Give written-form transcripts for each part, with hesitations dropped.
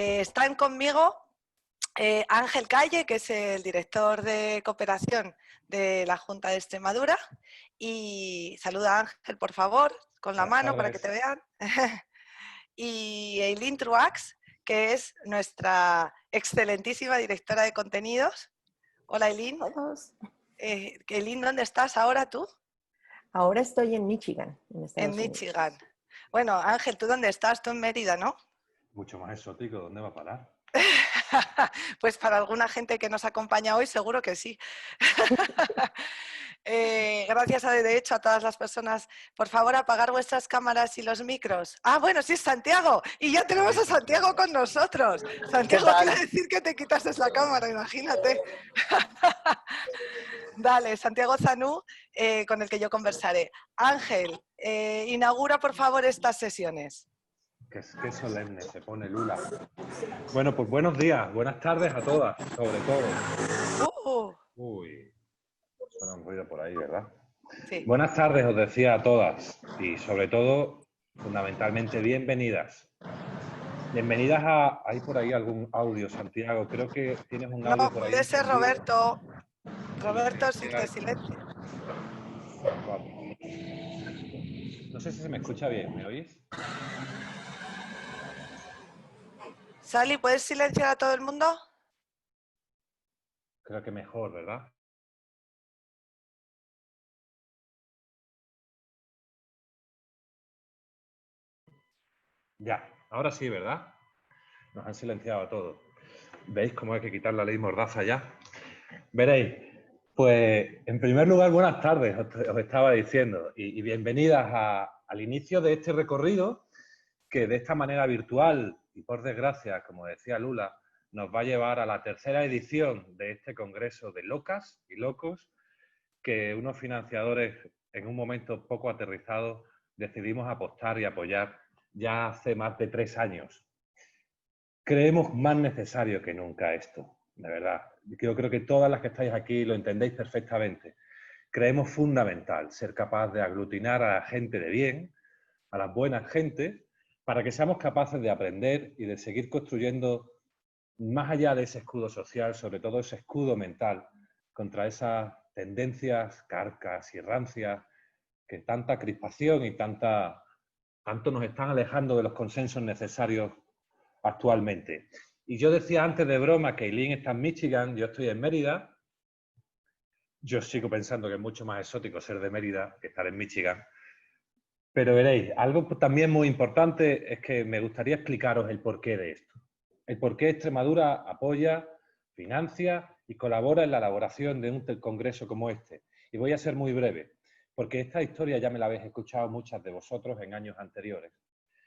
Están conmigo Ángel Calle, que es el director de cooperación de la Junta de Extremadura. Y saluda a Ángel, por favor, con la Buenas mano para que tardes. te vean. Y Eileen Truax, que es nuestra excelentísima directora de contenidos. Hola, Eileen. Todos. Eileen, ¿dónde estás ahora tú? Ahora estoy en Michigan, en Estados En Unidos. Michigan. Bueno, Ángel, ¿tú dónde estás? Tú en Mérida, ¿no? Mucho más exótico, ¿dónde va a parar? Pues para alguna gente que nos acompaña hoy seguro que sí. Gracias de hecho a todas las personas. Por favor, apagar vuestras cámaras y los micros. Ah, bueno, sí es Santiago. Y ya tenemos a Santiago con nosotros. Santiago, te iba a decir que te quitases la cámara, imagínate. Dale, Santiago Zanú, con el que yo conversaré. Ángel, inaugura por favor estas sesiones. Qué solemne se pone Lula. Bueno, pues buenos días, buenas tardes a todas, sobre todo. Uy, suena un ruido por ahí, ¿verdad? Sí. Buenas tardes, os decía a todas. Y sobre todo, fundamentalmente, bienvenidas. Bienvenidas a... ¿Hay por ahí algún audio, Santiago? Creo que tienes un audio por ahí. No, puede ser Roberto. Roberto, si te Silencio. silencio. No sé si se me escucha bien, ¿me oís? Sally, ¿puedes silenciar a todo el mundo? Creo que mejor, ¿verdad? Ya, ahora sí, ¿verdad? Nos han silenciado a todos. ¿Veis cómo hay que quitar la ley Mordaza ya? Veréis, pues en primer lugar, buenas tardes, os estaba diciendo, y bienvenidas al inicio de este recorrido que de esta manera virtual y por desgracia, como decía Lula, nos va a llevar a la tercera edición de este congreso de locas y locos que unos financiadores en un momento poco aterrizado decidimos apostar y apoyar ya hace más de 3 años. Creemos más necesario que nunca esto, de verdad. Yo creo que todas las que estáis aquí lo entendéis perfectamente. Creemos fundamental ser capaz de aglutinar a la gente de bien, a las buenas gentes, para que seamos capaces de aprender y de seguir construyendo más allá de ese escudo social, sobre todo ese escudo mental, contra esas tendencias carcas y rancias que tanta crispación y tanto nos están alejando de los consensos necesarios actualmente. Y yo decía antes de broma que Eileen está en Michigan, yo estoy en Mérida. Yo sigo pensando que es mucho más exótico ser de Mérida que estar en Michigan. Pero veréis, algo también muy importante es que me gustaría explicaros el porqué de esto. El porqué Extremadura apoya, financia y colabora en la elaboración de un congreso como este. Y voy a ser muy breve, porque esta historia ya me la habéis escuchado muchas de vosotros en años anteriores.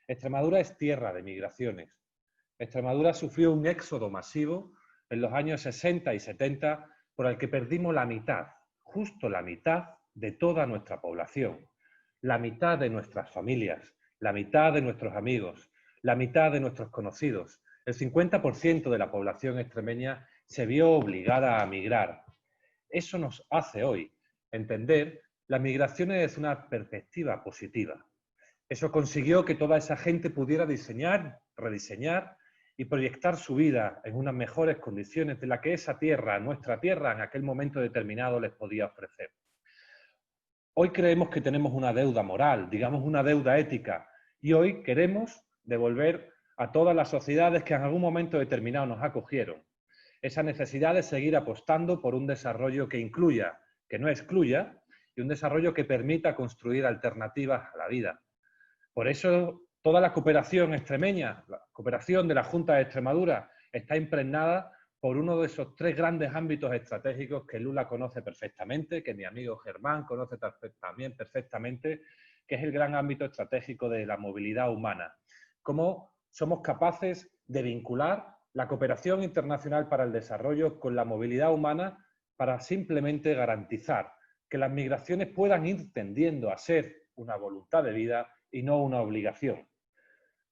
Extremadura es tierra de migraciones. Extremadura sufrió un éxodo masivo en los años 60 y 70 por el que perdimos la mitad, justo la mitad de toda nuestra población, la mitad de nuestras familias, la mitad de nuestros amigos, la mitad de nuestros conocidos. El 50% de la población extremeña se vio obligada a migrar. Eso nos hace hoy entender las migraciones desde una perspectiva positiva. Eso consiguió que toda esa gente pudiera diseñar, rediseñar y proyectar su vida en unas mejores condiciones de la que esa tierra, nuestra tierra, en aquel momento determinado les podía ofrecer. Hoy creemos que tenemos una deuda moral, digamos una deuda ética, y hoy queremos devolver a todas las sociedades que en algún momento determinado nos acogieron esa necesidad de seguir apostando por un desarrollo que incluya, que no excluya, y un desarrollo que permita construir alternativas a la vida. Por eso toda la cooperación extremeña, la cooperación de la Junta de Extremadura, está impregnada por uno de esos 3 grandes ámbitos estratégicos que Lula conoce perfectamente, que mi amigo Germán conoce también perfectamente, que es el gran ámbito estratégico de la movilidad humana. Cómo somos capaces de vincular la cooperación internacional para el desarrollo con la movilidad humana para simplemente garantizar que las migraciones puedan ir tendiendo a ser una voluntad de vida y no una obligación.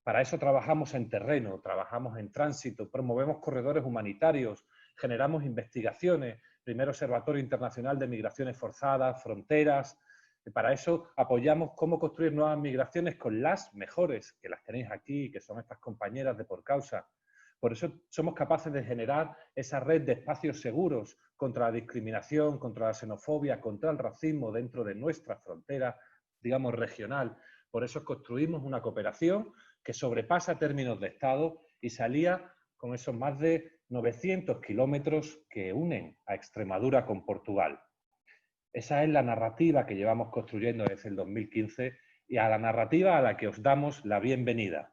Para eso trabajamos en terreno, trabajamos en tránsito, promovemos corredores humanitarios, generamos investigaciones, primer Observatorio Internacional de Migraciones Forzadas, Fronteras. Para eso apoyamos cómo construir nuevas migraciones con las mejores, que las tenéis aquí, que son estas compañeras de Por Causa. Por eso somos capaces de generar esa red de espacios seguros contra la discriminación, contra la xenofobia, contra el racismo dentro de nuestra frontera, digamos, regional. Por eso construimos una cooperación que sobrepasa términos de Estado y salía con esos más de 900 kilómetros que unen a Extremadura con Portugal. Esa es la narrativa que llevamos construyendo desde el 2015 y a la narrativa a la que os damos la bienvenida.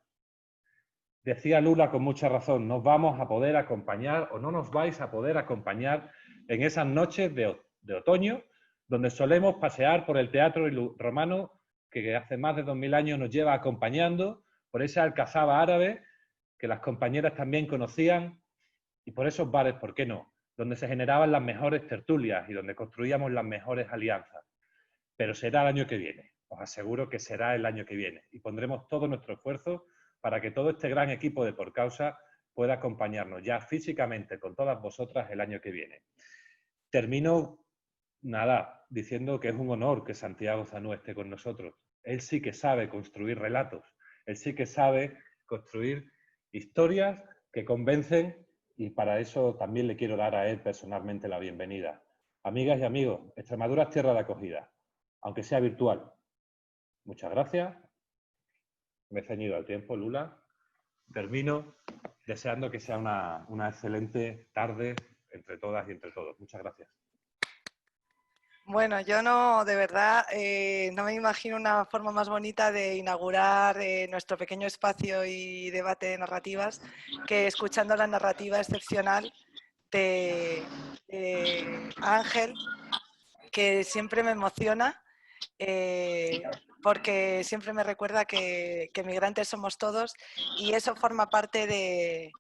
Decía Lula con mucha razón, nos vamos a poder acompañar o no nos vais a poder acompañar en esas noches de otoño donde solemos pasear por el teatro romano que hace más de 2000 años nos lleva acompañando, por esa alcazaba árabe que las compañeras también conocían y por esos bares, ¿por qué no?, donde se generaban las mejores tertulias y donde construíamos las mejores alianzas. Pero será el año que viene, os aseguro que será el año que viene y pondremos todo nuestro esfuerzo para que todo este gran equipo de Por Causa pueda acompañarnos ya físicamente con todas vosotras el año que viene. Termino, diciendo que es un honor que Santiago Zanú esté con nosotros. Él sí que sabe construir relatos, él sí que sabe construir historias que convencen y para eso también le quiero dar a él personalmente la bienvenida. Amigas y amigos, Extremadura es tierra de acogida, aunque sea virtual. Muchas gracias. Me he ceñido al tiempo, Lula. Termino deseando que sea una excelente tarde entre todas y entre todos. Muchas gracias. Bueno, yo no, de verdad, no me imagino una forma más bonita de inaugurar nuestro pequeño espacio y debate de narrativas que escuchando la narrativa excepcional de Ángel, que siempre me emociona. Porque siempre me recuerda que migrantes somos todos y eso forma parte de...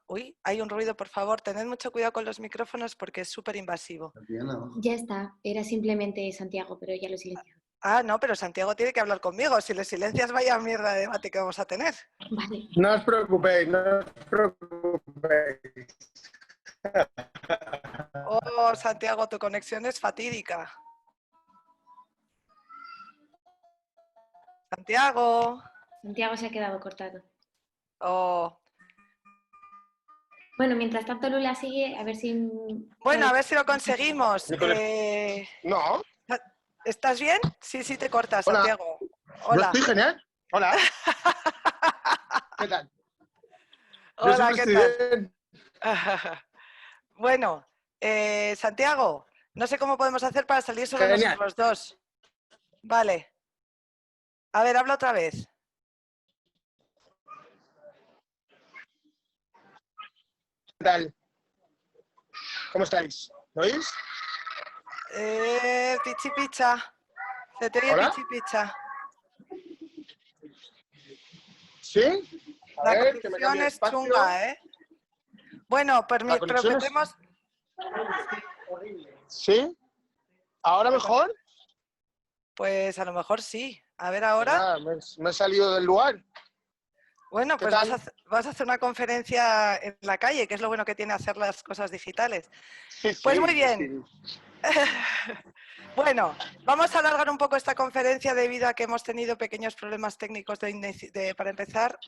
Uy, hay un ruido, por favor, tened mucho cuidado con los micrófonos porque es súper invasivo. Ya está, era simplemente Santiago, pero ya lo he silenciado. Ah, no, pero Santiago tiene que hablar conmigo. Si le silencias, vaya mierda de debate que vamos a tener. Vale. No os preocupéis, no os preocupéis. Oh, Santiago, tu conexión es fatídica. Santiago. Santiago se ha quedado cortado. Oh. Bueno, mientras tanto Lula sigue, a ver si... Bueno, a ver si lo conseguimos. No. ¿Estás bien? Sí, sí te cortas, Hola. Santiago. Yo Hola. estoy genial. Hola. ¿Qué tal? Hola, Yo ¿qué siempre tal? estoy bien. Bueno, Santiago, no sé cómo podemos hacer para salir solo Genial. nosotros dos. Vale. A ver, habla otra vez. ¿Qué tal? ¿Cómo estáis? ¿Me oís? Pichi picha. Se te oye ¿Hola? pichi picha. ¿Sí? A La ver, que me conexión cambie de es espacio. chunga, ¿eh? Bueno, La conexión es prometemos... ¿Sí? ¿Ahora mejor? Pues a lo mejor sí. A ver ahora. Nada, me he salido del lugar. Bueno, ¿Qué pues tal? vas a hacer una conferencia en la calle, que es lo bueno que tiene hacer las cosas digitales. Sí, Pues muy bien. sí. Bueno, vamos a alargar un poco esta conferencia debido a que hemos tenido pequeños problemas técnicos para empezar.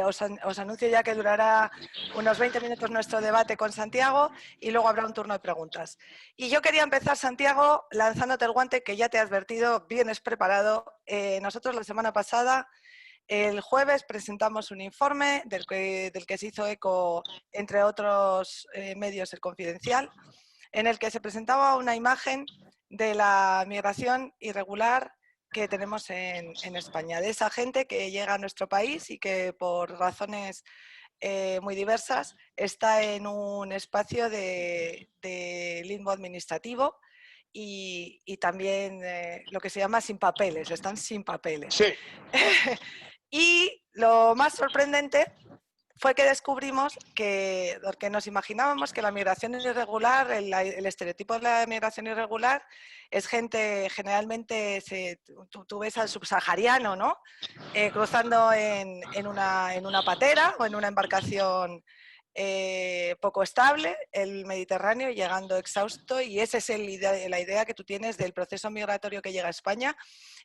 Os anuncio ya que durará unos 20 minutos nuestro debate con Santiago y luego habrá un turno de preguntas. Y yo quería empezar, Santiago, lanzándote el guante que ya te he advertido, vienes preparado. Nosotros la semana pasada, el jueves, presentamos un informe del que se hizo eco, entre otros medios, El Confidencial, en el que se presentaba una imagen de la migración irregular que tenemos en España, de esa gente que llega a nuestro país y que por razones muy diversas está en un espacio de limbo administrativo y también lo que se llama sin papeles, están sin papeles. Sí. Y lo más sorprendente fue que descubrimos porque nos imaginábamos que la migración irregular, el estereotipo de la migración irregular es gente, generalmente, tú ves al subsahariano, ¿no? Cruzando en una patera o en una embarcación poco estable, el Mediterráneo, llegando exhausto, y esa es la idea que tú tienes del proceso migratorio que llega a España.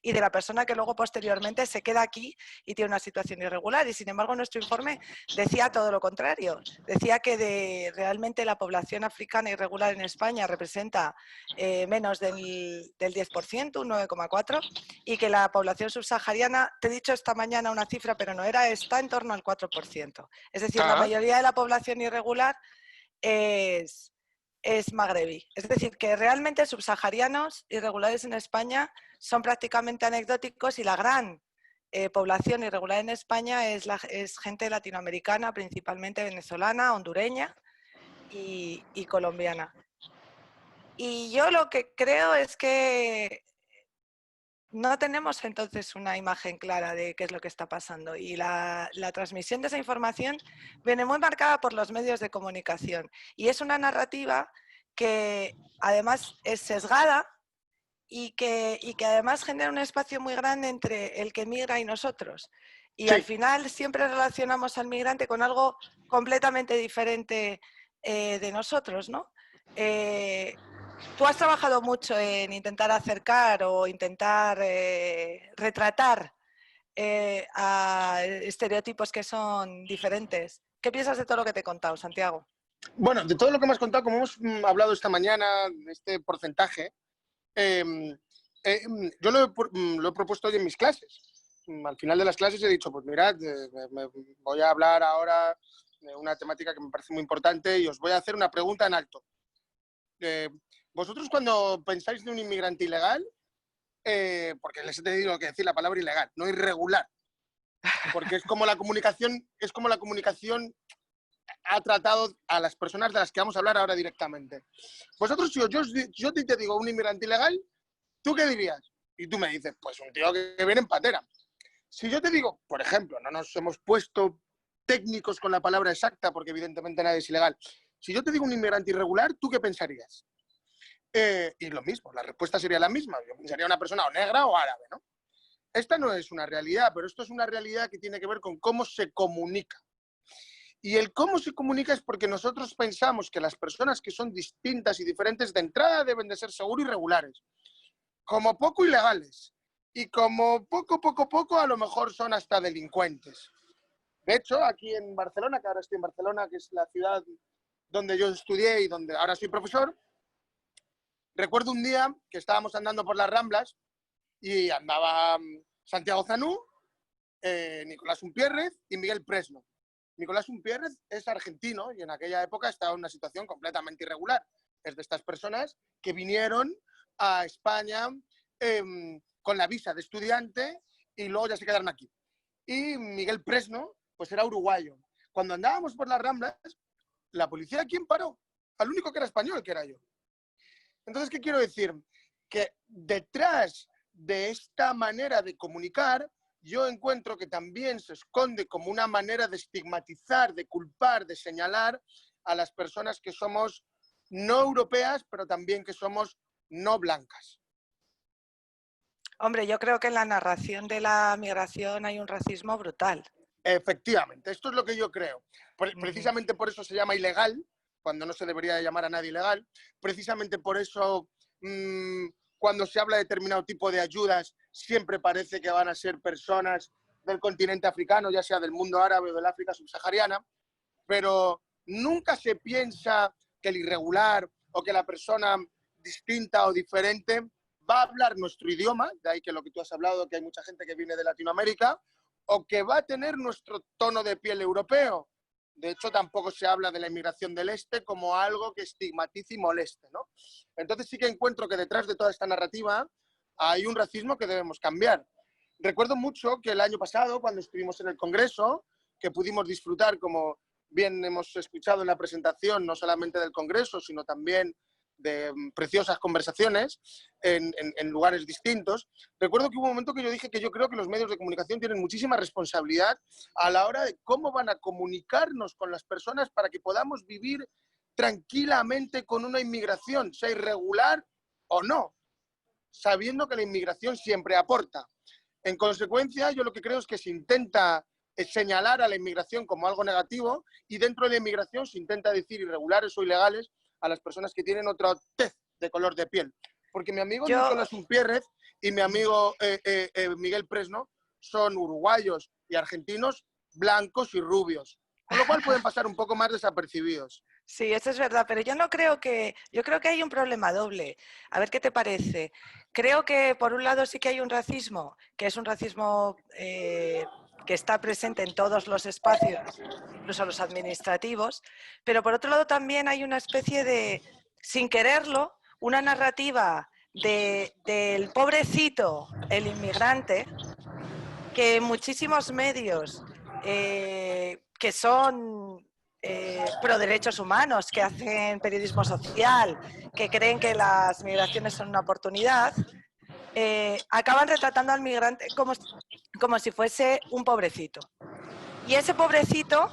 y de la persona que luego posteriormente se queda aquí y tiene una situación irregular. Y sin embargo nuestro informe decía todo lo contrario. Decía que realmente la población africana irregular en España representa menos del 10%, un 9,4%, y que la población subsahariana, te he dicho esta mañana una cifra, pero no era, está en torno al 4%. Es decir, la mayoría de la población irregular es magrebí. Es decir, que realmente subsaharianos irregulares en España son prácticamente anecdóticos y la gran población irregular en España es gente latinoamericana, principalmente venezolana, hondureña y colombiana. Y yo lo que creo es que no tenemos entonces una imagen clara de qué es lo que está pasando y la transmisión de esa información viene muy marcada por los medios de comunicación y es una narrativa que además es sesgada y que además genera un espacio muy grande entre el que migra y nosotros. Y al final siempre relacionamos al migrante con algo completamente diferente de nosotros, ¿no? Tú has trabajado mucho en intentar acercar o intentar retratar a estereotipos que son diferentes. ¿Qué piensas de todo lo que te he contado, Santiago? Bueno, de todo lo que me has contado, como hemos hablado esta mañana, este porcentaje, yo lo he propuesto hoy en mis clases. Al final de las clases he dicho, pues mirad, me voy a hablar ahora de una temática que me parece muy importante y os voy a hacer una pregunta en alto. Vosotros cuando pensáis de un inmigrante ilegal, porque les he tenido que decir la palabra ilegal, no irregular, porque es como la comunicación ha tratado a las personas de las que vamos a hablar ahora directamente. Vosotros, si yo te digo un inmigrante ilegal, ¿tú qué dirías? Y tú me dices, pues un tío que viene en patera. Si yo te digo, por ejemplo, no nos hemos puesto técnicos con la palabra exacta, porque evidentemente nadie es ilegal. Si yo te digo un inmigrante irregular, ¿tú qué pensarías? Y lo mismo, la respuesta sería la misma. Yo pensaría una persona o negra o árabe, ¿no? Esta no es una realidad, pero esto es una realidad que tiene que ver con cómo se comunica. Y el cómo se comunica es porque nosotros pensamos que las personas que son distintas y diferentes de entrada deben de ser seguro irregulares, como poco ilegales, y como poco a lo mejor son hasta delincuentes. De hecho, aquí en Barcelona, que ahora estoy en Barcelona, que es la ciudad donde yo estudié y donde ahora soy profesor, recuerdo un día que estábamos andando por las Ramblas y andaba Santiago Zanú, Nicolás Umpierrez y Miguel Presno. Nicolás Umpierrez es argentino y en aquella época estaba en una situación completamente irregular. Es de estas personas que vinieron a España con la visa de estudiante y luego ya se quedaron aquí. Y Miguel Presno, pues era uruguayo. Cuando andábamos por las Ramblas, la policía, ¿a quién paró? Al único que era español, que era yo. Entonces, ¿qué quiero decir? Que detrás de esta manera de comunicar, yo encuentro que también se esconde como una manera de estigmatizar, de culpar, de señalar a las personas que somos no europeas, pero también que somos no blancas. Hombre, yo creo que en la narración de la migración hay un racismo brutal. Efectivamente, esto es lo que yo creo. Precisamente por eso se llama ilegal, cuando no se debería llamar a nadie ilegal. Precisamente por eso, cuando se habla de determinado tipo de ayudas, siempre parece que van a ser personas del continente africano, ya sea del mundo árabe o del África subsahariana, pero nunca se piensa que el irregular o que la persona distinta o diferente va a hablar nuestro idioma, de ahí que lo que tú has hablado, que hay mucha gente que viene de Latinoamérica, o que va a tener nuestro tono de piel europeo. De hecho, tampoco se habla de la inmigración del este como algo que estigmatice y moleste, ¿no? Entonces sí que encuentro que detrás de toda esta narrativa hay un racismo que debemos cambiar. Recuerdo mucho que el año pasado, cuando estuvimos en el Congreso, que pudimos disfrutar, como bien hemos escuchado en la presentación, no solamente del Congreso, sino también de preciosas conversaciones en lugares distintos. Recuerdo que hubo un momento que yo dije que yo creo que los medios de comunicación tienen muchísima responsabilidad a la hora de cómo van a comunicarnos con las personas para que podamos vivir tranquilamente con una inmigración, sea irregular o no, sabiendo que la inmigración siempre aporta. En consecuencia, yo lo que creo es que se intenta señalar a la inmigración como algo negativo y dentro de la inmigración se intenta decir irregulares o ilegales a las personas que tienen otra tez de color de piel. Porque mi amigo Nicolás Umpierrez y mi amigo Miguel Presno son uruguayos y argentinos, blancos y rubios, con lo cual pueden pasar un poco más desapercibidos. Sí, eso es verdad, pero yo creo que hay un problema doble. A ver qué te parece. Creo que por un lado sí que hay un racismo, que es un racismo que está presente en todos los espacios, incluso los administrativos, pero por otro lado también hay una especie de, sin quererlo, una narrativa del pobrecito, el inmigrante, que muchísimos medios que son pro derechos humanos, que hacen periodismo social, que creen que las migraciones son una oportunidad, acaban retratando al migrante como si fuese un pobrecito. Y ese pobrecito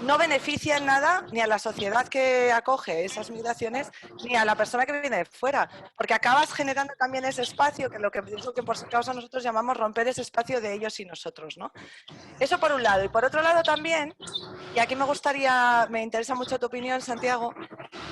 no beneficia en nada ni a la sociedad que acoge esas migraciones, ni a la persona que viene de fuera, porque acabas generando también ese espacio, que lo que por causa nosotros llamamos romper ese espacio de ellos y nosotros, ¿no? Eso por un lado. Y por otro lado también, y aquí me interesa mucho tu opinión, Santiago,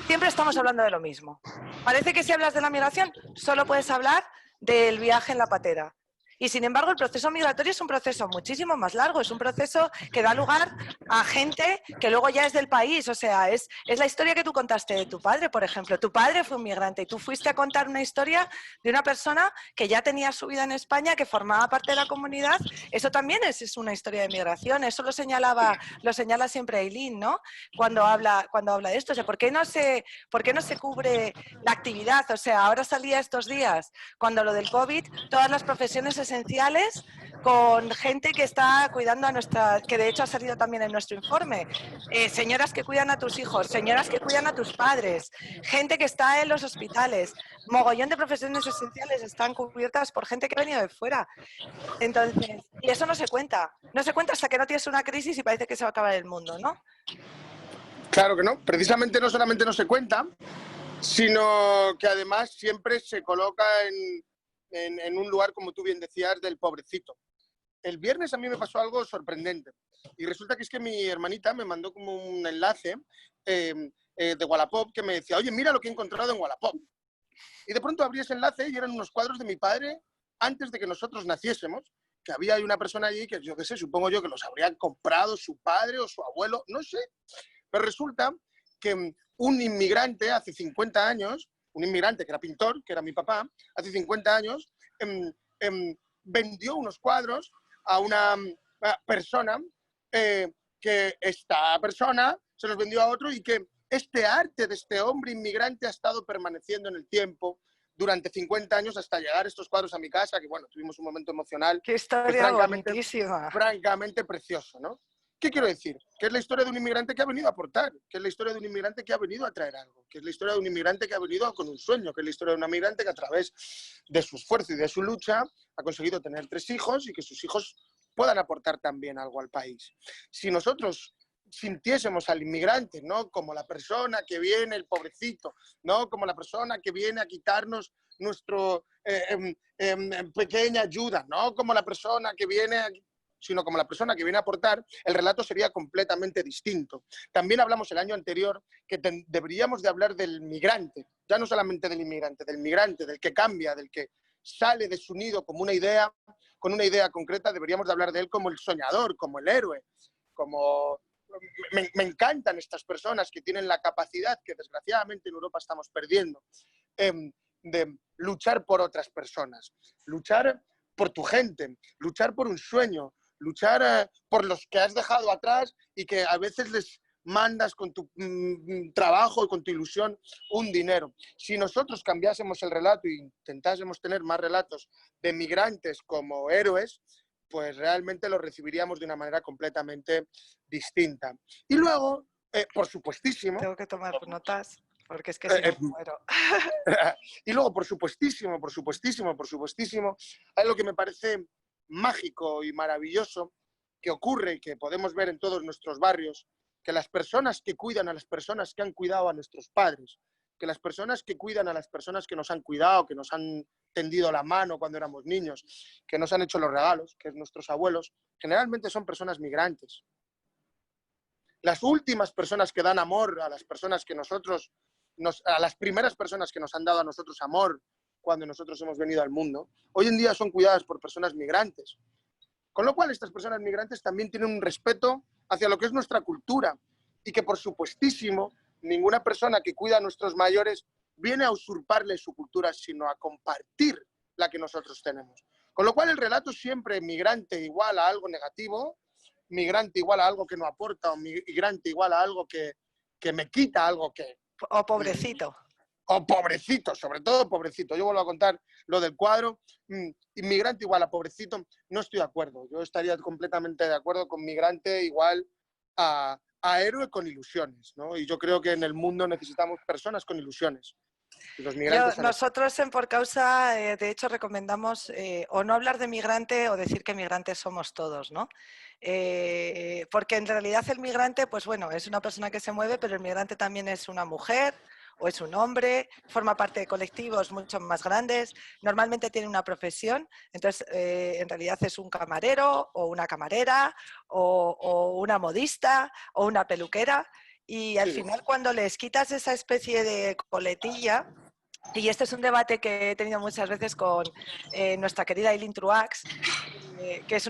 siempre estamos hablando de lo mismo. Parece que si hablas de la migración, solo puedes hablar del viaje en la patera. Y sin embargo, el proceso migratorio es un proceso muchísimo más largo, es un proceso que da lugar a gente que luego ya es del país. O sea, es la historia que tú contaste de tu padre, por ejemplo. Tu padre fue un migrante y tú fuiste a contar una historia de una persona que ya tenía su vida en España, que formaba parte de la comunidad. Eso también es una historia de migración. Eso lo señala siempre Aileen, ¿no? Cuando habla de esto. O sea, ¿por qué no se cubre la actividad? O sea, ahora salía estos días, cuando lo del COVID, todas las profesiones esenciales con gente que está cuidando que de hecho ha salido también en nuestro informe, señoras que cuidan a tus hijos, señoras que cuidan a tus padres, gente que está en los hospitales, mogollón de profesiones esenciales están cubiertas por gente que ha venido de fuera. Entonces, y eso no se cuenta hasta que no tienes una crisis y parece que se va a acabar el mundo, ¿no? Claro que no, precisamente no solamente no se cuenta, sino que además siempre se coloca en un lugar, como tú bien decías, del pobrecito. El viernes a mí me pasó algo sorprendente y resulta que es que mi hermanita me mandó como un enlace de Wallapop que me decía, oye, mira lo que he encontrado en Wallapop. Y de pronto abrí ese enlace y eran unos cuadros de mi padre antes de que nosotros naciésemos, que había una persona allí que yo qué sé, supongo yo que los habría comprado su padre o su abuelo, no sé. Pero resulta que un inmigrante hace 50 años, un inmigrante que era pintor, que era mi papá, hace 50 años, vendió unos cuadros a una persona que esta persona se los vendió a otro y que este arte de este hombre inmigrante ha estado permaneciendo en el tiempo durante 50 años hasta llegar estos cuadros a mi casa, que bueno, tuvimos un momento emocional. ¡Qué historia bonitísima! Francamente precioso, ¿no? ¿Qué quiero decir? Que es la historia de un inmigrante que ha venido a aportar, que es la historia de un inmigrante que ha venido a traer algo, que es la historia de un inmigrante que ha venido con un sueño, que es la historia de un inmigrante que a través de su esfuerzo y de su lucha ha conseguido tener 3 hijos y que sus hijos puedan aportar también algo al país. Si nosotros sintiésemos al inmigrante, ¿no?, como la persona que viene, el pobrecito, ¿no?, como la persona que viene a quitarnos nuestra pequeña ayuda, no como la persona que viene sino como la persona que viene a aportar, el relato sería completamente distinto. También hablamos el año anterior que deberíamos de hablar del migrante, ya no solamente del inmigrante, del migrante, del que cambia, del que sale de su nido como una idea, con una idea concreta. Deberíamos de hablar de él como el soñador, como el héroe, como... Me encantan estas personas que tienen la capacidad, que desgraciadamente en Europa estamos perdiendo, de luchar por otras personas, luchar por tu gente, luchar por un sueño, luchar por los que has dejado atrás y que a veces les mandas con tu trabajo y con tu ilusión un dinero. Si nosotros cambiásemos el relato e intentásemos tener más relatos de migrantes como héroes, pues realmente los recibiríamos de una manera completamente distinta. Y luego, por supuestísimo... Tengo que tomar notas, porque es que si no muero. Y luego, por supuestísimo, hay algo que me parece mágico y maravilloso que ocurre y que podemos ver en todos nuestros barrios, que las personas que cuidan a las personas que han cuidado a nuestros padres, que las personas que cuidan a las personas que nos han cuidado, que nos han tendido la mano cuando éramos niños, que nos han hecho los regalos, que es nuestros abuelos, generalmente son personas migrantes. Las últimas personas que dan amor a las personas que a las primeras personas que nos han dado a nosotros amor cuando nosotros hemos venido al mundo, hoy en día son cuidadas por personas migrantes. Con lo cual, estas personas migrantes también tienen un respeto hacia lo que es nuestra cultura y que, por supuestísimo, ninguna persona que cuida a nuestros mayores viene a usurparle su cultura, sino a compartir la que nosotros tenemos. Con lo cual, el relato siempre migrante igual a algo negativo, migrante igual a algo que no aporta, o migrante igual a algo que me quita algo que... O pobrecito. O pobrecito, sobre todo pobrecito. Yo vuelvo a contar lo del cuadro. Inmigrante igual a pobrecito, no estoy de acuerdo. Yo estaría completamente de acuerdo con migrante igual a héroe con ilusiones, ¿no? Y yo creo que en el mundo necesitamos personas con ilusiones. Y los migrantes Nosotros en Por Causa, de hecho, recomendamos o no hablar de migrante o decir que migrantes somos todos, ¿no? Porque en realidad el migrante, pues bueno, es una persona que se mueve, pero el migrante también es una mujer, o es un hombre, forma parte de colectivos mucho más grandes, normalmente tiene una profesión, entonces en realidad es un camarero o una camarera o una modista o una peluquera y al final cuando les quitas esa especie de coletilla, y este es un debate que he tenido muchas veces con nuestra querida Eileen Truax, que es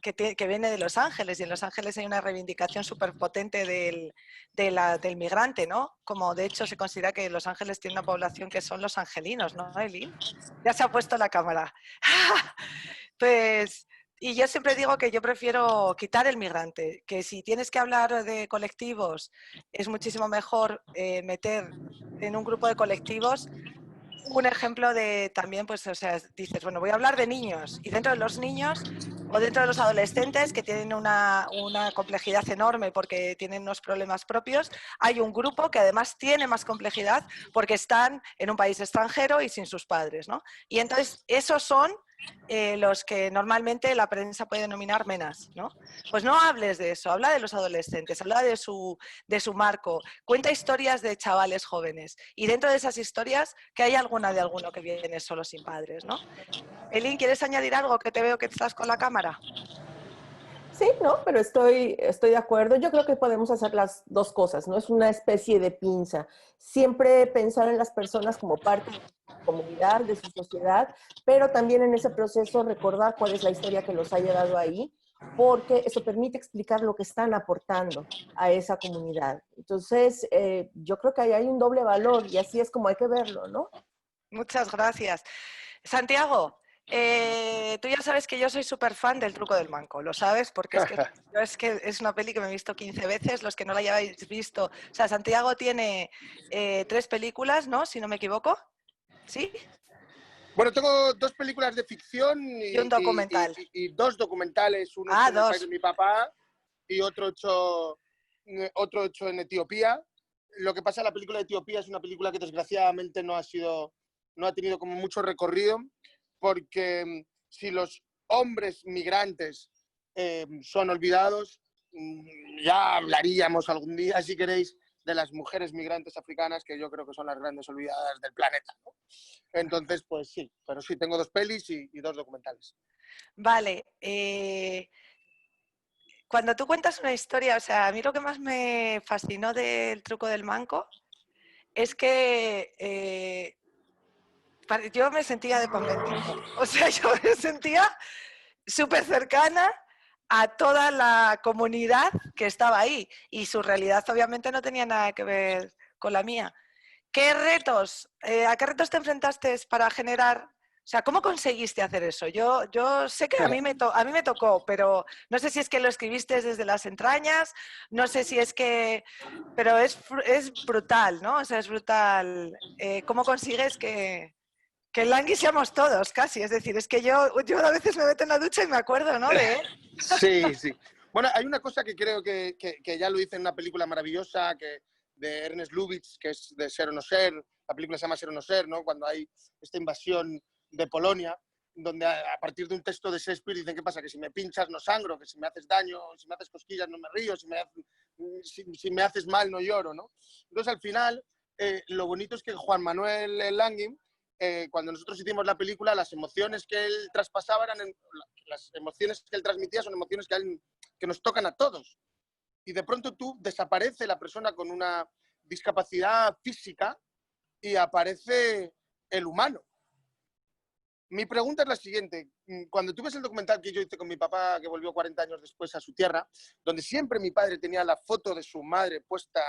que viene de Los Ángeles, y en Los Ángeles hay una reivindicación súper potente del migrante, ¿no? Como de hecho se considera que Los Ángeles tiene una población que son los angelinos, ¿no, Eileen? Ya se ha puesto la cámara. Pues, y yo siempre digo que yo prefiero quitar el migrante, que si tienes que hablar de colectivos, es muchísimo mejor meter en un grupo de colectivos un ejemplo de también, pues, o sea, dices, bueno, voy a hablar de niños y dentro de los niños o dentro de los adolescentes que tienen una complejidad enorme porque tienen unos problemas propios, hay un grupo que además tiene más complejidad porque están en un país extranjero y sin sus padres, ¿no? Y entonces esos son los que normalmente la prensa puede denominar menas, ¿no? Pues no hables de eso, habla de los adolescentes, habla de su marco, cuenta historias de chavales jóvenes y dentro de esas historias que hay alguna de alguno que viene solo sin padres, ¿no? Elin, ¿quieres añadir algo? Que te veo que estás con la cámara. Sí, no, pero estoy de acuerdo. Yo creo que podemos hacer las dos cosas, ¿no? Es una especie de pinza. Siempre pensar en las personas como parte de su comunidad, de su sociedad, pero también en ese proceso recordar cuál es la historia que los ha llevado ahí, porque eso permite explicar lo que están aportando a esa comunidad. Entonces, yo creo que ahí hay un doble valor y así es como hay que verlo, ¿no? Muchas gracias. Santiago, tú ya sabes que yo soy súper fan del Truco del Manco, lo sabes, porque es que es una peli que me he visto 15 veces, los que no la hayáis visto. O sea, Santiago tiene 3 películas, ¿no? Si no me equivoco. ¿Sí? Bueno, tengo 2 películas de ficción Y un documental. y 2 documentales, uno hecho en el país de mi papá y otro hecho en Etiopía. Lo que pasa en la película de Etiopía es una película que desgraciadamente no ha tenido como mucho recorrido, porque si los hombres migrantes son olvidados, ya hablaríamos algún día, si queréis, de las mujeres migrantes africanas, que yo creo que son las grandes olvidadas del planeta, ¿no? Entonces, pues sí, pero sí, tengo 2 pelis y 2 documentales. Vale. Cuando tú cuentas una historia, o sea, a mí lo que más me fascinó del Truco del Manco es que yo me sentía de conventito. O sea, yo me sentía súper cercana a toda la comunidad que estaba ahí y su realidad obviamente no tenía nada que ver con la mía. ¿Qué retos, a qué retos te enfrentaste para generar, o sea, cómo conseguiste hacer eso? Yo sé que a mí me tocó, pero no sé si es que lo escribiste desde las entrañas, no sé si es que, pero es brutal, ¿no? O sea, es brutal. ¿Cómo consigues que el Langui seamos todos, casi? Es decir, es que yo a veces me meto en la ducha y me acuerdo, ¿no? De él. Sí, sí. Bueno, hay una cosa que creo que ya lo hice en una película maravillosa de Ernest Lubitsch, que es de Ser o no ser. La película se llama Ser o no ser, ¿no? Cuando hay esta invasión de Polonia, donde a partir de un texto de Shakespeare dicen, ¿qué pasa? Que si me pinchas no sangro, que si me haces daño, si me haces cosquillas no me río, si me haces mal no lloro, ¿no? Entonces, al final, lo bonito es que Juan Manuel Langui, cuando nosotros hicimos la película, las emociones que él traspasaba las emociones que él transmitía son emociones que nos tocan a todos. Y de pronto desaparece la persona con una discapacidad física y aparece el humano. Mi pregunta es la siguiente. Cuando tú ves el documental que yo hice con mi papá, que volvió 40 años después a su tierra, donde siempre mi padre tenía la foto de su madre puesta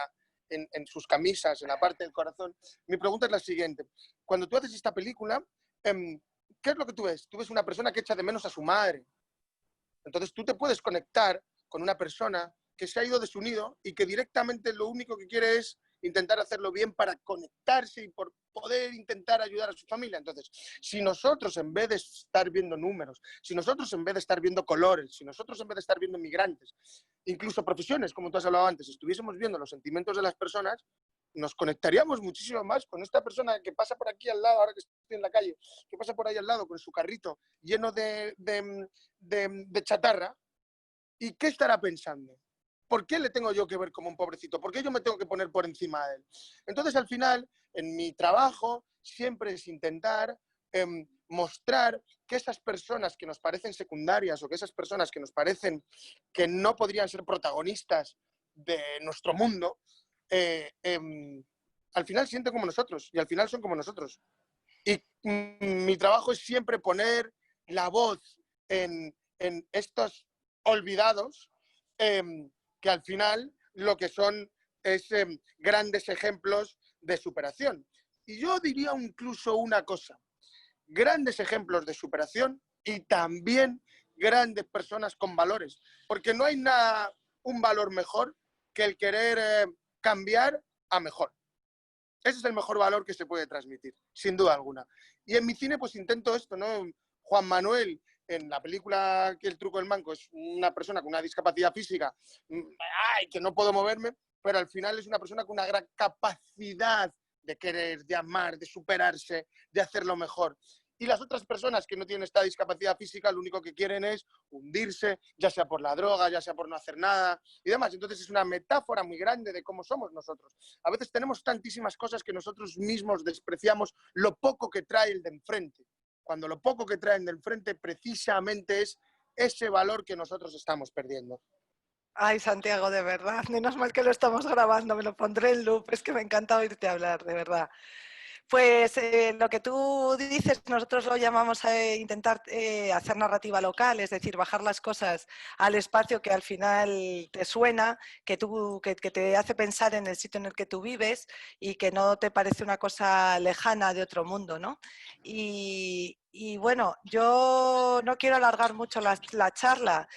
en sus camisas, en la parte del corazón, mi pregunta es la siguiente. Cuando tú haces esta película, ¿qué es lo que tú ves? Tú ves una persona que echa de menos a su madre. Entonces tú te puedes conectar con una persona que se ha ido de su nido y que directamente lo único que quiere es intentar hacerlo bien para conectarse y por poder intentar ayudar a su familia. Entonces, si nosotros en vez de estar viendo números, si nosotros en vez de estar viendo colores, si nosotros en vez de estar viendo migrantes, incluso profesiones, como tú has hablado antes, estuviésemos viendo los sentimientos de las personas, nos conectaríamos muchísimo más con esta persona que pasa por aquí al lado, ahora que estoy en la calle, que pasa por ahí al lado con su carrito lleno de chatarra. ¿Y qué estará pensando? ¿Por qué le tengo yo que ver como un pobrecito? ¿Por qué yo me tengo que poner por encima de él? Entonces, al final, en mi trabajo, siempre es intentar mostrar que esas personas que nos parecen secundarias o que esas personas que nos parecen que no podrían ser protagonistas de nuestro mundo, al final sienten como nosotros y al final son como nosotros. Y mi trabajo es siempre poner la voz en estos olvidados, que al final lo que son es grandes ejemplos de superación. Y yo diría incluso una cosa, grandes ejemplos de superación y también grandes personas con valores, porque no hay un valor mejor que el querer cambiar a mejor. Ese es el mejor valor que se puede transmitir, sin duda alguna. Y en mi cine pues intento esto, ¿no? Juan Manuel, en la película El truco del manco, es una persona con una discapacidad física, que no puedo moverme, pero al final es una persona con una gran capacidad de querer, de amar, de superarse, de hacerlo mejor. Y las otras personas que no tienen esta discapacidad física, lo único que quieren es hundirse, ya sea por la droga, ya sea por no hacer nada y demás. Entonces es una metáfora muy grande de cómo somos nosotros. A veces tenemos tantísimas cosas que nosotros mismos despreciamos lo poco que trae el de enfrente. Cuando lo poco que traen de enfrente precisamente es ese valor que nosotros estamos perdiendo. Ay, Santiago, de verdad, menos mal que lo estamos grabando, me lo pondré en loop, es que me encanta oírte hablar, de verdad. Pues lo que tú dices, nosotros lo llamamos intentar hacer narrativa local, es decir, bajar las cosas al espacio que al final te suena, que te hace pensar en el sitio en el que tú vives y que no te parece una cosa lejana de otro mundo, ¿no? Y bueno, yo no quiero alargar mucho la charla.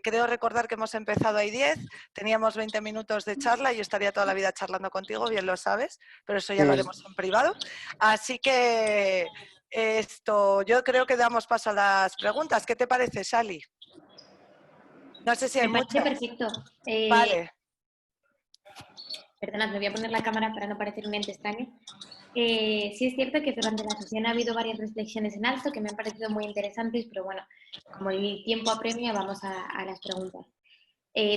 Creo recordar que hemos empezado ahí 10, teníamos 20 minutos de charla y yo estaría toda la vida charlando contigo, bien lo sabes, pero eso ya lo haremos en privado. Así que yo creo que damos paso a las preguntas. ¿Qué te parece, Sally? No sé si hay Me parece muchas. perfecto. Vale. Perdonad, me voy a poner la cámara para no parecer un ente extraño. Sí es cierto que durante la sesión ha habido varias reflexiones en alto que me han parecido muy interesantes, pero bueno, como el tiempo apremia, vamos a las preguntas.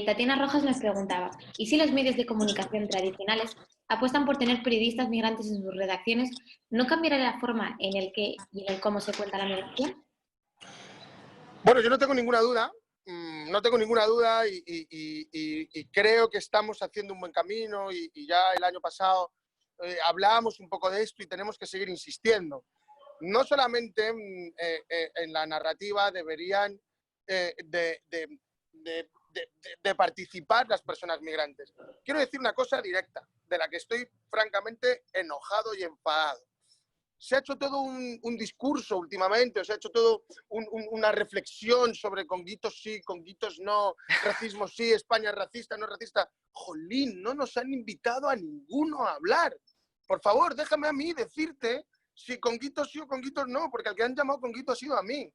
Tatiana Rojas nos preguntaba, ¿y si los medios de comunicación tradicionales apuestan por tener periodistas migrantes en sus redacciones, no cambiará la forma en el que y en el cómo se cuenta la migración? Bueno, yo no tengo ninguna duda, y creo que estamos haciendo un buen camino y ya el año pasado hablábamos un poco de esto y tenemos que seguir insistiendo. No solamente en la narrativa deberían de participar las personas migrantes. Quiero decir una cosa directa, de la que estoy francamente enojado y enfadado. Se ha hecho todo un discurso últimamente, se ha hecho todo una reflexión sobre conguitos sí, conguitos no, racismo sí, España es racista, no es racista. Jolín, no nos han invitado a ninguno a hablar. Por favor, déjame a mí decirte si conguitos sí o conguitos no, porque al que han llamado conguito ha sido a mí.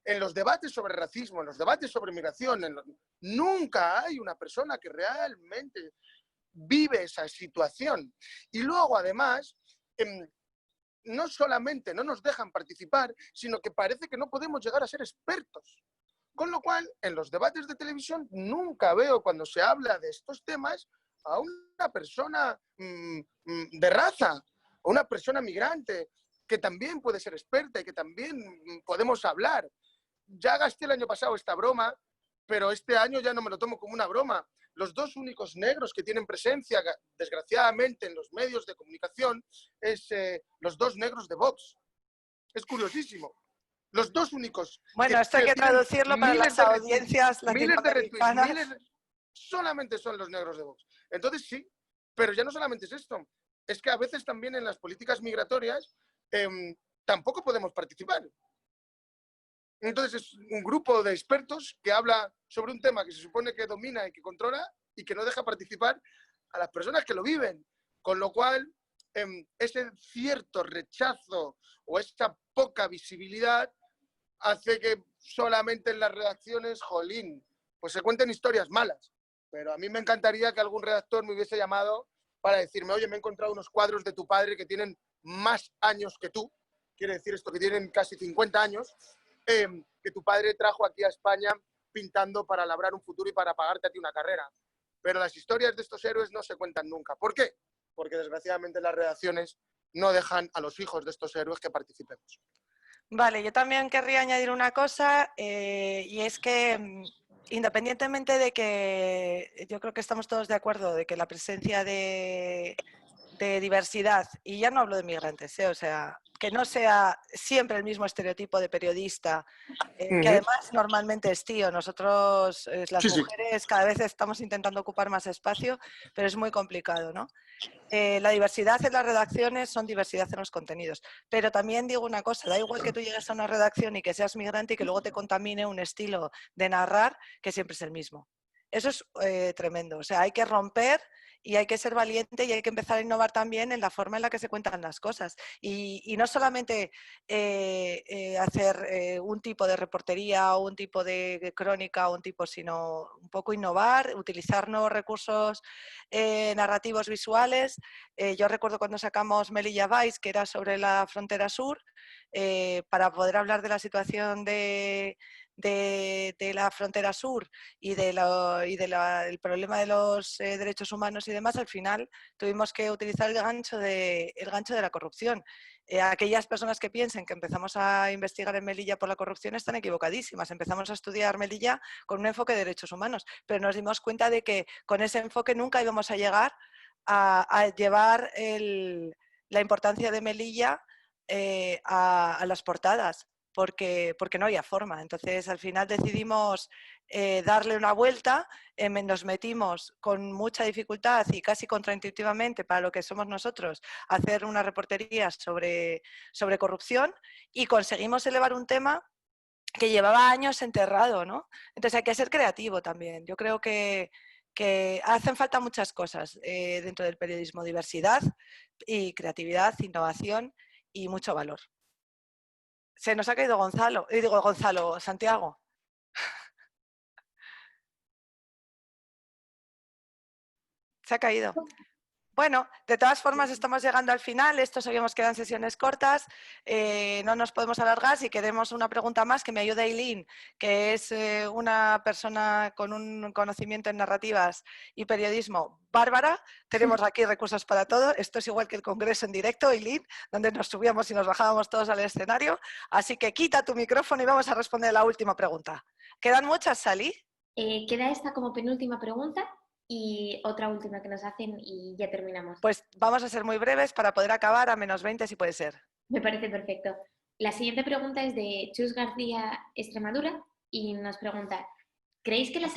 En los debates sobre racismo, en los debates sobre migración, nunca hay una persona que realmente vive esa situación. Y luego, además, no solamente no nos dejan participar, sino que parece que no podemos llegar a ser expertos. Con lo cual, en los debates de televisión nunca veo, cuando se habla de estos temas, a una persona de raza, o una persona migrante, que también puede ser experta y que también podemos hablar. Ya gasté el año pasado esta broma, pero este año ya no me lo tomo como una broma. Los dos únicos negros que tienen presencia, desgraciadamente, en los medios de comunicación, es los dos negros de Vox. Es curiosísimo. Los dos únicos. Bueno, esto hay que tienen traducirlo para las audiencias miles de retweets, latinoamericanas. solamente son los negros de Vox. Entonces sí, pero ya no solamente es esto. Es que a veces también en las políticas migratorias tampoco podemos participar. Entonces es un grupo de expertos que habla sobre un tema que se supone que domina y que controla y que no deja participar a las personas que lo viven. Con lo cual, ese cierto rechazo o esa poca visibilidad hace que solamente en las redacciones, jolín, pues se cuenten historias malas. Pero a mí me encantaría que algún redactor me hubiese llamado para decirme, oye, me he encontrado unos cuadros de tu padre que tienen más años que tú, quiere decir esto, que tienen casi 50 años, que tu padre trajo aquí a España pintando para labrar un futuro y para pagarte a ti una carrera. Pero las historias de estos héroes no se cuentan nunca. ¿Por qué? Porque desgraciadamente las redacciones no dejan a los hijos de estos héroes que participemos. Vale, yo también querría añadir una cosa y es que independientemente de que yo creo que estamos todos de acuerdo de que la presencia de diversidad, y ya no hablo de migrantes, o sea, que no sea siempre el mismo estereotipo de periodista, que además normalmente es tío. Nosotros, las mujeres, cada vez estamos intentando ocupar más espacio, pero es muy complicado, ¿no? La diversidad en las redacciones son diversidad en los contenidos. Pero también digo una cosa, da igual que tú llegues a una redacción y que seas migrante y que luego te contamine un estilo de narrar que siempre es el mismo. Eso es tremendo. O sea, hay que romper y hay que ser valiente y hay que empezar a innovar también en la forma en la que se cuentan las cosas. Y no solamente hacer un tipo de reportería o un tipo de crónica o un tipo, sino un poco innovar, utilizar nuevos recursos narrativos visuales. Yo recuerdo cuando sacamos Melilla Vice, que era sobre la frontera sur, para poder hablar de la situación de la frontera sur y del problema de los derechos humanos y demás, al final tuvimos que utilizar el gancho de la corrupción. Aquellas personas que piensen que empezamos a investigar en Melilla por la corrupción están equivocadísimas. Empezamos a estudiar Melilla con un enfoque de derechos humanos, pero nos dimos cuenta de que con ese enfoque nunca íbamos a llegar a llevar la importancia de Melilla a las portadas. Porque no había forma. Entonces, al final decidimos darle una vuelta, nos metimos con mucha dificultad y casi contraintuitivamente para lo que somos nosotros, a hacer una reportería sobre corrupción y conseguimos elevar un tema que llevaba años enterrado, ¿no? Entonces hay que ser creativo también. Yo creo que hacen falta muchas cosas dentro del periodismo: diversidad y creatividad, innovación y mucho valor. Se nos ha caído Santiago. Se ha caído. Bueno, de todas formas estamos llegando al final. Esto sabíamos que eran sesiones cortas. No nos podemos alargar. Si queremos una pregunta más, que me ayude Eileen, que es una persona con un conocimiento en narrativas y periodismo bárbara. Tenemos aquí recursos para todo. Esto es igual que el congreso en directo, Eileen, donde nos subíamos y nos bajábamos todos al escenario. Así que quita tu micrófono y vamos a responder la última pregunta. ¿Quedan muchas, Sally? Queda esta como penúltima pregunta y otra última que nos hacen y ya terminamos. Pues vamos a ser muy breves para poder acabar a -20 si puede ser. Me parece perfecto. La siguiente pregunta es de Chus García Extremadura y nos pregunta, ¿creéis que las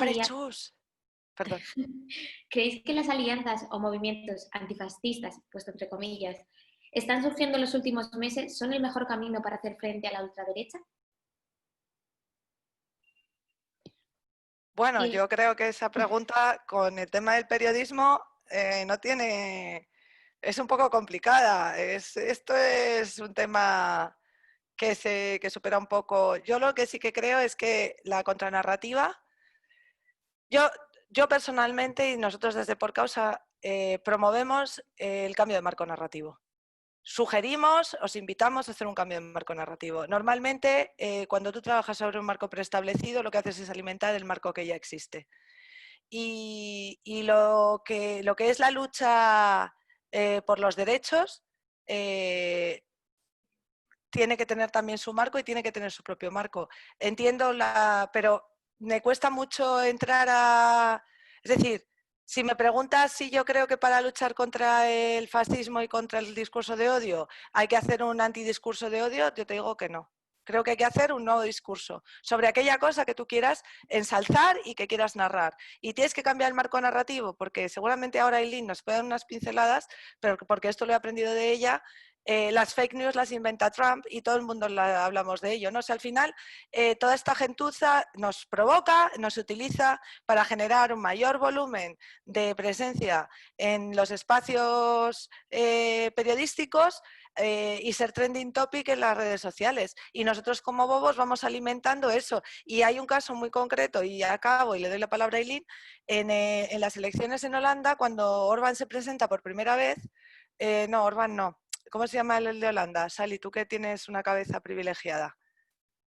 alianzas o movimientos antifascistas, puesto entre comillas, están surgiendo en los últimos meses, son el mejor camino para hacer frente a la ultraderecha? Bueno, yo creo que esa pregunta con el tema del periodismo no tiene... Es un poco complicada. Esto es un tema que supera un poco... Yo lo que sí que creo es que la contranarrativa... Yo personalmente y nosotros desde Por Causa promovemos el cambio de marco narrativo. Sugerimos, os invitamos a hacer un cambio de marco narrativo. Normalmente, cuando tú trabajas sobre un marco preestablecido, lo que haces es alimentar el marco que ya existe. Y lo que es la lucha por los derechos tiene que tener también su marco y tiene que tener su propio marco. Entiendo pero me cuesta mucho entrar a... Es decir, Si me preguntas si yo creo que para luchar contra el fascismo y contra el discurso de odio hay que hacer un antidiscurso de odio, yo te digo que no. Creo que hay que hacer un nuevo discurso sobre aquella cosa que tú quieras ensalzar y que quieras narrar. Y tienes que cambiar el marco narrativo, porque seguramente ahora Eileen nos puede dar unas pinceladas, pero porque esto lo he aprendido de ella. Las fake news las inventa Trump y todo el mundo hablamos de ello, ¿no? O sea, al final toda esta gentuza nos provoca, nos utiliza para generar un mayor volumen de presencia en los espacios periodísticos y ser trending topic en las redes sociales. Y nosotros como bobos vamos alimentando eso. Y hay un caso muy concreto, y acabo y le doy la palabra a Eileen, en las elecciones en Holanda, cuando Orbán se presenta por primera vez, no, Orbán no. ¿Cómo se llama el de Holanda? Sally, tú que tienes una cabeza privilegiada.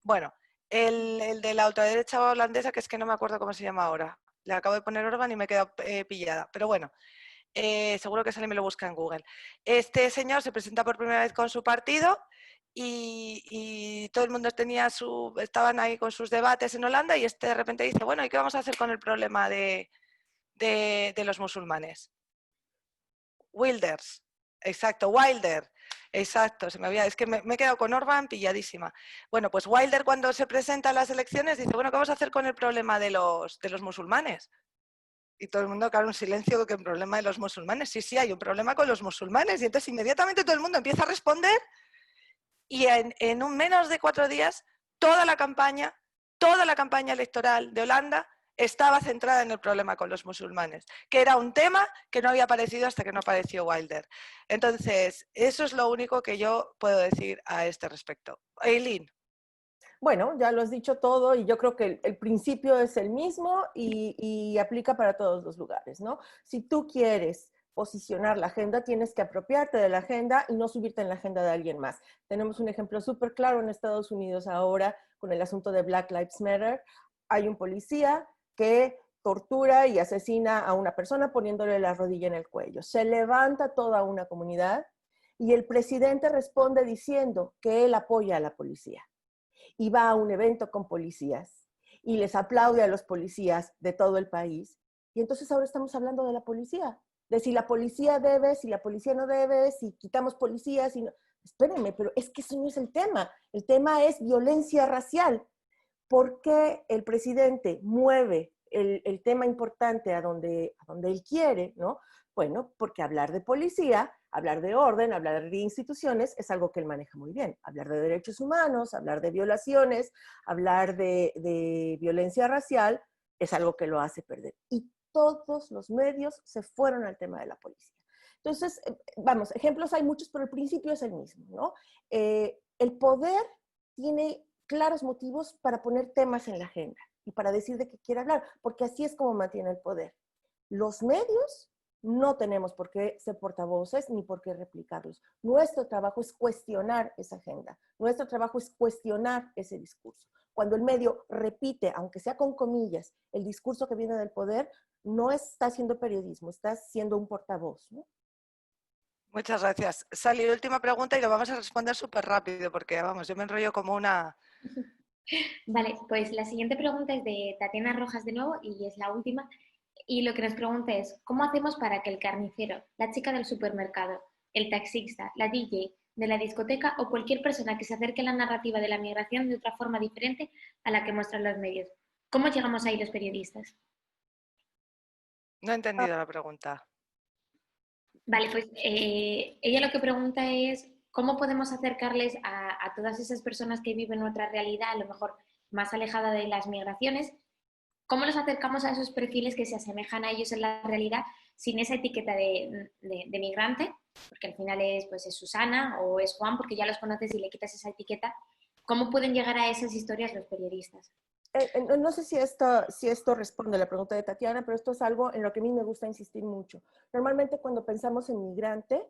Bueno, el de la ultraderecha holandesa, que es que no me acuerdo cómo se llama ahora. Le acabo de poner Orbán y me he quedado pillada. Pero bueno, seguro que Sally me lo busca en Google. Este señor se presenta por primera vez con su partido y todo el mundo estaban ahí con sus debates en Holanda y de repente dice, bueno, ¿y qué vamos a hacer con el problema de los musulmanes? Wilders. Exacto, Wilder. Exacto, es que me he quedado con Orbán pilladísima. Bueno, pues Wilder cuando se presenta a las elecciones dice, bueno, ¿qué vamos a hacer con el problema de los musulmanes? Y todo el mundo, claro, un silencio, que el problema de los musulmanes. Sí, sí, hay un problema con los musulmanes. Y entonces inmediatamente todo el mundo empieza a responder y en un menos de 4 días toda la campaña electoral de Holanda estaba centrada en el problema con los musulmanes, que era un tema que no había aparecido hasta que no apareció Wilder. Entonces, eso es lo único que yo puedo decir a este respecto. Eileen. Bueno, ya lo has dicho todo y yo creo que el principio es el mismo y aplica para todos los lugares, ¿no? Si tú quieres posicionar la agenda, tienes que apropiarte de la agenda y no subirte en la agenda de alguien más. Tenemos un ejemplo súper claro en Estados Unidos ahora con el asunto de Black Lives Matter. Hay un policía que tortura y asesina a una persona poniéndole la rodilla en el cuello. Se levanta toda una comunidad y el presidente responde diciendo que él apoya a la policía. Y va a un evento con policías y les aplaude a los policías de todo el país. Y entonces ahora estamos hablando de la policía, de si la policía debe, si la policía no debe, si quitamos policías. Si no. Espérenme, pero es que eso no es el tema. El tema es violencia racial. ¿Por qué el presidente mueve el tema importante a donde él quiere, ¿no? Bueno, porque hablar de policía, hablar de orden, hablar de instituciones es algo que él maneja muy bien. Hablar de derechos humanos, hablar de violaciones, hablar de violencia racial es algo que lo hace perder. Y todos los medios se fueron al tema de la policía. Entonces, vamos, ejemplos hay muchos, pero el principio es el mismo, ¿no? El poder tiene claros motivos para poner temas en la agenda y para decir de qué quiere hablar, porque así es como mantiene el poder. Los medios no tenemos por qué ser portavoces ni por qué replicarlos. Nuestro trabajo es cuestionar esa agenda. Nuestro trabajo es cuestionar ese discurso. Cuando el medio repite, aunque sea con comillas, el discurso que viene del poder, no está haciendo periodismo, está siendo un portavoz, ¿no? Muchas gracias. Sally, última pregunta y lo vamos a responder súper rápido porque, vamos, yo me enrollo como una... Vale, pues la siguiente pregunta es de Tatiana Rojas de nuevo y es la última. Y lo que nos pregunta es, ¿cómo hacemos para que el carnicero, la chica del supermercado, el taxista, la DJ de la discoteca o cualquier persona que se acerque a la narrativa de la migración de otra forma diferente a la que muestran los medios? ¿Cómo llegamos ahí los periodistas? No he entendido la pregunta. Vale, pues ella lo que pregunta es cómo podemos acercarles a todas esas personas que viven otra realidad, a lo mejor más alejada de las migraciones, cómo los acercamos a esos perfiles que se asemejan a ellos en la realidad sin esa etiqueta de migrante, porque al final pues es Susana o es Juan, porque ya los conoces y le quitas esa etiqueta. ¿Cómo pueden llegar a esas historias los periodistas? No sé si esto responde a la pregunta de Tatiana, pero esto es algo en lo que a mí me gusta insistir mucho. Normalmente cuando pensamos en migrante,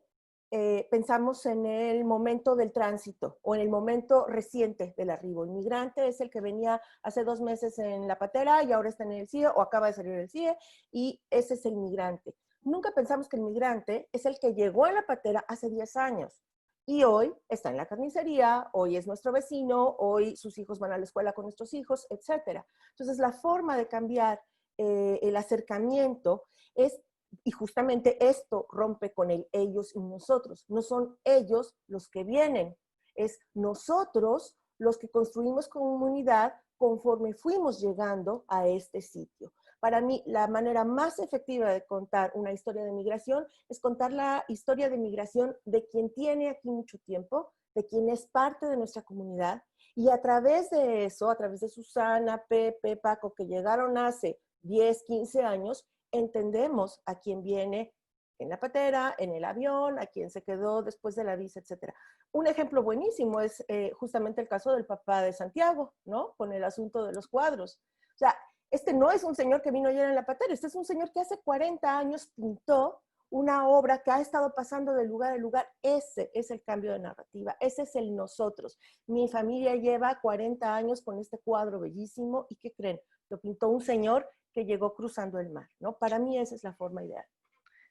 pensamos en el momento del tránsito o en el momento reciente del arribo. El migrante es el que venía hace 2 meses en la patera y ahora está en el CIE o acaba de salir del CIE y ese es el migrante. Nunca pensamos que el migrante es el que llegó en la patera hace 10 años. Y hoy está en la carnicería, hoy es nuestro vecino, hoy sus hijos van a la escuela con nuestros hijos, etc. Entonces, la forma de cambiar el acercamiento es, y justamente esto rompe con el ellos y nosotros. No son ellos los que vienen, es nosotros los que construimos comunidad conforme fuimos llegando a este sitio. Para mí, la manera más efectiva de contar una historia de migración es contar la historia de migración de quien tiene aquí mucho tiempo, de quien es parte de nuestra comunidad, y a través de eso, a través de Susana, Pepe, Paco, que llegaron hace 10, 15 años, entendemos a quién viene en la patera, en el avión, a quién se quedó después de la visa, etc. Un ejemplo buenísimo es justamente el caso del papá de Santiago, ¿no? Con el asunto de los cuadros. O sea, este no es un señor que vino ayer en la patera, este es un señor que hace 40 años pintó una obra que ha estado pasando de lugar a lugar. Ese es el cambio de narrativa, ese es el nosotros. Mi familia lleva 40 años con este cuadro bellísimo y ¿qué creen? Lo pintó un señor que llegó cruzando el mar, ¿no? Para mí esa es la forma ideal.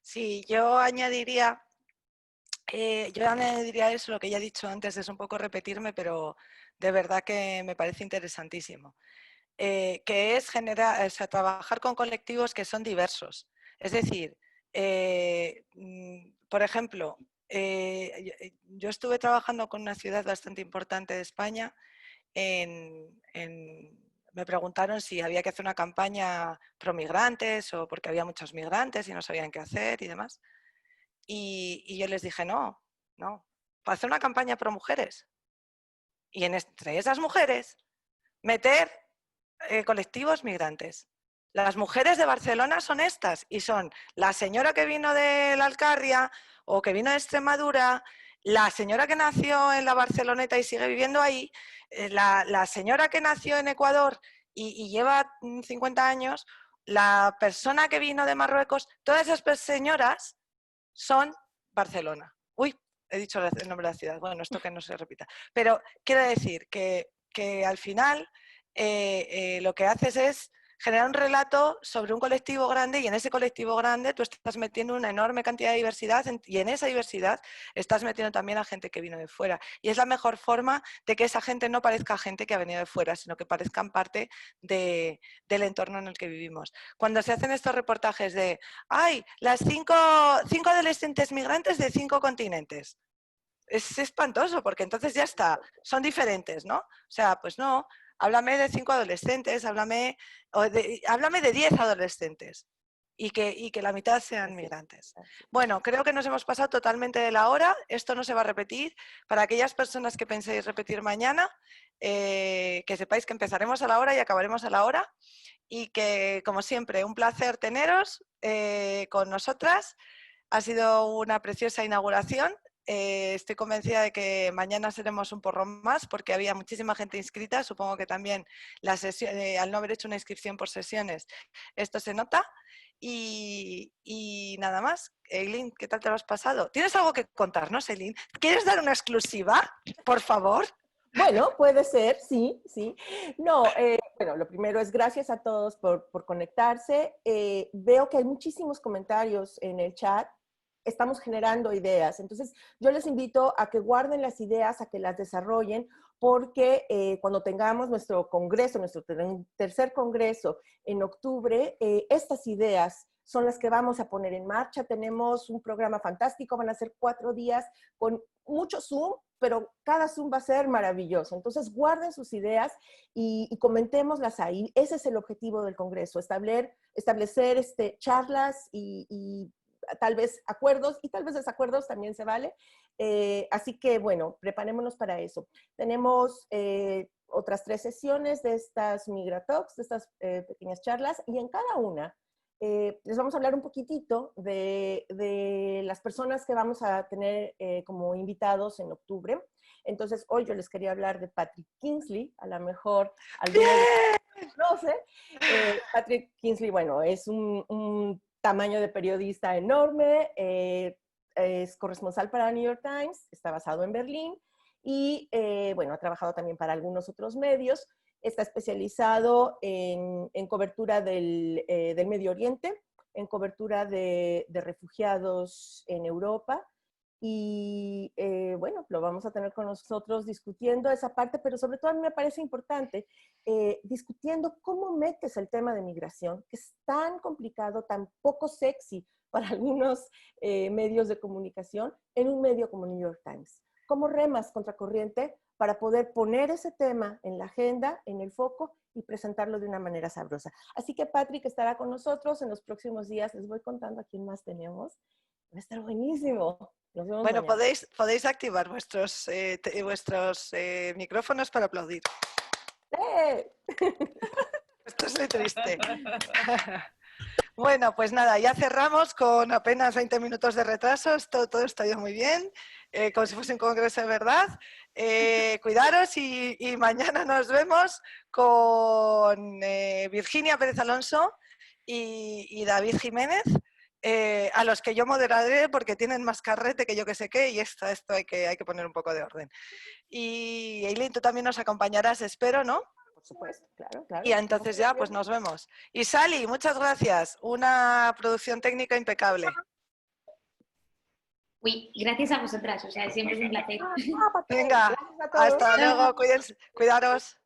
Sí, yo añadiría eso, lo que ya he dicho antes, es un poco repetirme, pero de verdad que me parece interesantísimo. Que es trabajar con colectivos que son diversos. Es decir, por ejemplo, yo estuve trabajando con una ciudad bastante importante de España. Me preguntaron si había que hacer una campaña pro migrantes o porque había muchos migrantes y no sabían qué hacer y demás. Y yo les dije, no, para hacer una campaña pro mujeres. Y entre esas mujeres, meter colectivos migrantes. Las mujeres de Barcelona son estas y son la señora que vino de la Alcarria o que vino de Extremadura, la señora que nació en la Barceloneta y sigue viviendo ahí, la señora que nació en Ecuador y lleva 50 años, la persona que vino de Marruecos, todas esas señoras son Barcelona. Uy, he dicho el nombre de la ciudad, bueno, esto que no se repita. Pero quiero decir que al final lo que haces es generar un relato sobre un colectivo grande y en ese colectivo grande tú estás metiendo una enorme cantidad de diversidad y en esa diversidad estás metiendo también a gente que vino de fuera. Y es la mejor forma de que esa gente no parezca gente que ha venido de fuera, sino que parezcan parte del entorno en el que vivimos. Cuando se hacen estos reportajes de ¡ay! Las cinco adolescentes migrantes de 5 continentes. Es espantoso porque entonces ya está, son diferentes, ¿no? O sea, pues no, háblame de 5 adolescentes, háblame de 10 adolescentes y que la mitad sean migrantes. Bueno, creo que nos hemos pasado totalmente de la hora, esto no se va a repetir. Para aquellas personas que penséis repetir mañana, que sepáis que empezaremos a la hora y acabaremos a la hora y que, como siempre, un placer teneros con nosotras. Ha sido una preciosa inauguración. Estoy convencida de que mañana seremos un porrón más porque había muchísima gente inscrita. Supongo que también al no haber hecho una inscripción por sesiones, esto se nota. Y nada más. Eileen, ¿qué tal te lo has pasado? ¿Tienes algo que contarnos, Eileen? ¿Quieres dar una exclusiva, por favor? Bueno, puede ser, sí, sí. No, bueno, lo primero es gracias a todos por conectarse. Veo que hay muchísimos comentarios en el chat. Estamos generando ideas. Entonces, yo les invito a que guarden las ideas, a que las desarrollen, porque cuando tengamos nuestro congreso, nuestro tercer congreso en octubre, estas ideas son las que vamos a poner en marcha. Tenemos un programa fantástico, van a ser 4 días con mucho Zoom, pero cada Zoom va a ser maravilloso. Entonces, guarden sus ideas y comentémoslas ahí. Ese es el objetivo del Congreso, establecer charlas y tal vez acuerdos y tal vez desacuerdos también se vale. Así que, bueno, preparémonos para eso. Tenemos otras 3 sesiones de estas Migratalks, de estas pequeñas charlas, y en cada una les vamos a hablar un poquitito de las personas que vamos a tener como invitados en octubre. Entonces, hoy yo les quería hablar de Patrick Kingsley, a lo mejor algunos no sé. Patrick Kingsley, bueno, es un tamaño de periodista enorme, es corresponsal para New York Times, está basado en Berlín y, bueno, ha trabajado también para algunos otros medios. Está especializado en cobertura del Medio Oriente, en cobertura de refugiados en Europa Y bueno, lo vamos a tener con nosotros discutiendo esa parte, pero sobre todo a mí me parece importante discutiendo cómo metes el tema de migración, que es tan complicado, tan poco sexy para algunos medios de comunicación, en un medio como New York Times. ¿Cómo remas contracorriente para poder poner ese tema en la agenda, en el foco y presentarlo de una manera sabrosa? Así que Patrick estará con nosotros en los próximos días. Les voy contando a quién más tenemos. Va a estar buenísimo. Nos vemos Bueno, mañana. podéis activar vuestros micrófonos para aplaudir. ¡Eh! Esto es muy triste. Bueno, pues nada, ya cerramos con apenas 20 minutos de retraso. Todo está ido muy bien, como si fuese un congreso de verdad. Cuidaros y mañana nos vemos con Virginia Pérez Alonso y David Jiménez, a los que yo moderaré porque tienen más carrete que yo que sé qué, y esto hay que poner un poco de orden. Y Eileen, tú también nos acompañarás, espero, ¿no? Por supuesto, claro, claro. Y entonces ya, pues nos vemos. Y Sally, muchas gracias. Una producción técnica impecable. Uy, gracias a vosotras, o sea, siempre es un placer. Venga, Gracias a todos. hasta luego, cuidaros.